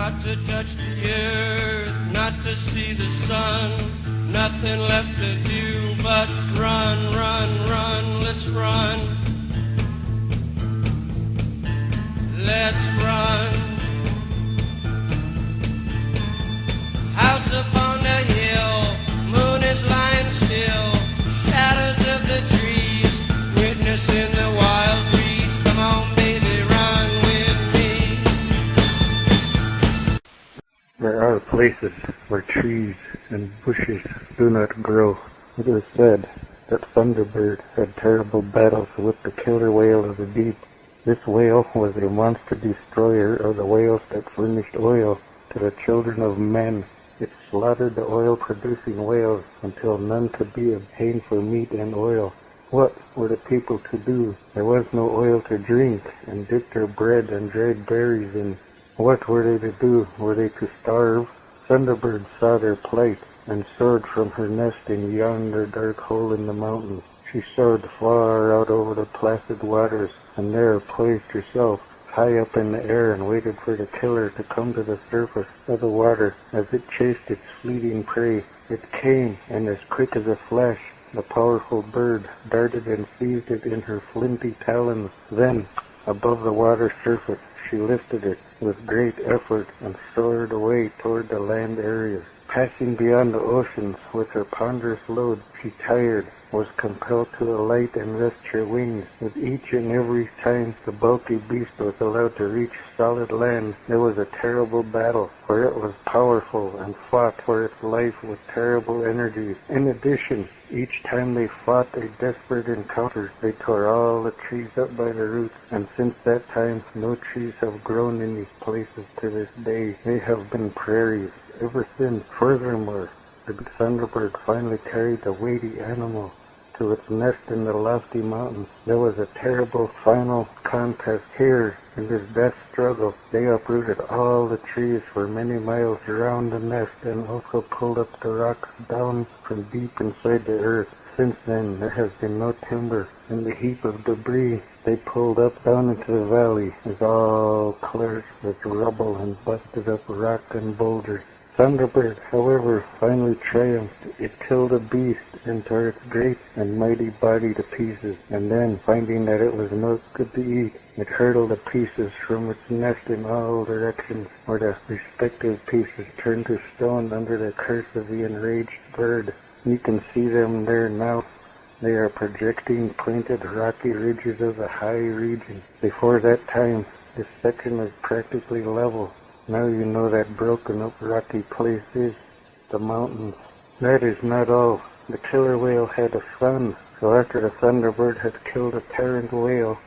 not to touch the earth, not to see the sun, nothing left to do but run, run, run, let's run. Let's run. House upon the hill, moon is lying still, shadows of the trees, witnessing the wild breeze. Come on, baby, run with me. There are places where trees and bushes do not grow. It is said that Thunderbird had terrible battles with the killer whale of the deep. This whale was a monster destroyer of the whales that furnished oil to the children of men. It slaughtered the oil-producing whales until none could be obtained for meat and oil. What were the people to do? There was no oil to drink, and dip their bread and dried berries in. What were they to do? Were they to starve? Thunderbird saw their plight, and soared from her nest in yonder dark hole in the mountains. She soared far out over the placid waters, and there poised herself high up in the air and waited for the killer to come to the surface of the water as it chased its fleeting prey. It came, and as quick as a flash, the powerful bird darted and seized it in her flinty talons. Then, above the water surface, she lifted it with great effort and soared away toward the land areas. Passing beyond the oceans with her ponderous load, she tired, was compelled to alight and rest her wings. With each and every time the bulky beast was allowed to reach solid land, there was a terrible battle, for it was powerful and fought for its life with terrible energy. In addition, each time they fought a desperate encounter, they tore all the trees up by the roots, and since that time, no trees have grown in these places to this day. They have been prairies ever since. Furthermore, the Thunderbird finally carried the weighty animal to its nest in the lofty mountains. There was a terrible final contest here. In this death struggle, they uprooted all the trees for many miles around the nest and also pulled up the rocks down from deep inside the earth. Since then, there has been no timber, and the heap of debris they pulled up down into the valley is all cluttered with rubble and busted up rock and boulders. Thunderbird, however, finally triumphed. It killed the beast and tore its great and mighty body to pieces, and then, finding that it was not good to eat, it hurled the pieces from its nest in all directions, where the respective pieces turned to stone under the curse of the enraged bird. You can see them there now. They are projecting pointed rocky ridges of the high region. Before that time, this section was practically level. Now you know that broken up rocky place is the mountains. That is not all. The killer whale had a son, so after the Thunderbird had killed a parent whale,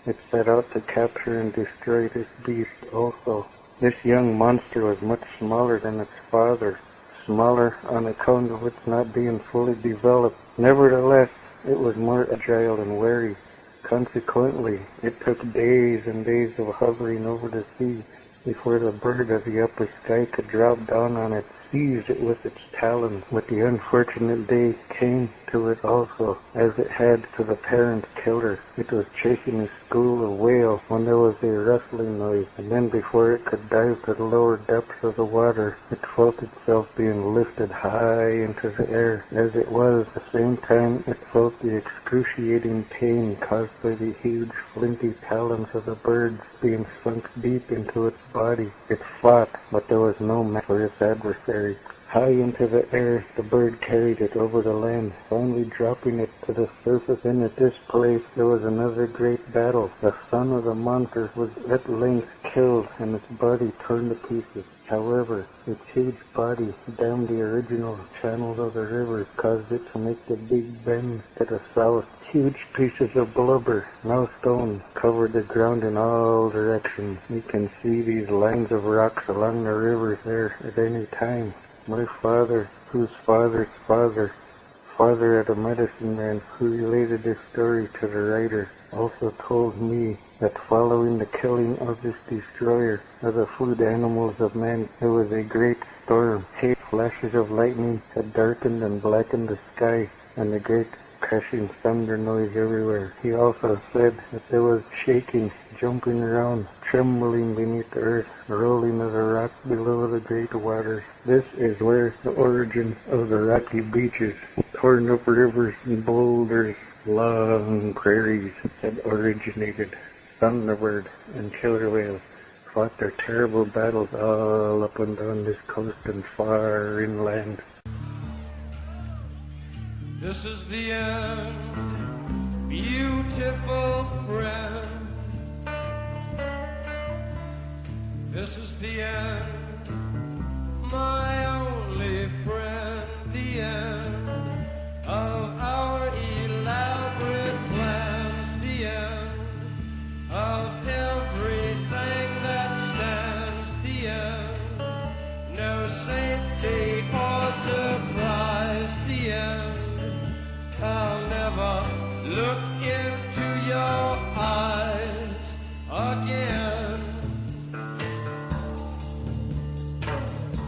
it set out to capture and destroy this beast also. This young monster was much smaller than its father, smaller on account of its not being fully developed. Nevertheless, it was more agile and wary. Consequently, it took days and days of hovering over the sea before the bird of the upper sky could drop down on it, seize it with its talons. But the unfortunate day came to it also, as it had to the parent killer. It was chasing a school of whales when there was a rustling noise, and then before it could dive to the lower depths of the water, it felt itself being lifted high into the air. As it was, at the same time, it felt the excruciating pain caused by the huge flinty talons of the bird being sunk deep into its body. It fought, but there was no match for its adversary. High into the air, the bird carried it over the land, finally dropping it to the surface. And at this place, there was another great battle. The son of the monster was at length killed, and its body torn to pieces. However, its huge body dammed the original channels of the rivers, caused it to make the big bend to the south. Huge pieces of blubber, now stone, covered the ground in all directions. You can see these lines of rocks along the rivers there at any time. My father, whose father's father at a medicine man who related this story to the writer, also told me that following the killing of this destroyer of the food animals of man, there was a great storm. Flashes of lightning had darkened and blackened the sky, and a great crashing thunder noise everywhere. He also said that there was shaking, jumping around, trembling beneath the earth, rolling as a rock below the great waters. This is where the origin of the rocky beaches, torn up rivers and boulders, long prairies had originated. Thunderbird and killer whale fought their terrible battles all up and down this coast and far inland. This is the end, beautiful friend. This is the end, my only friend. The end of our elaborate plans. The end of everything that stands. The end, no safety or surprise. The end, I'll never look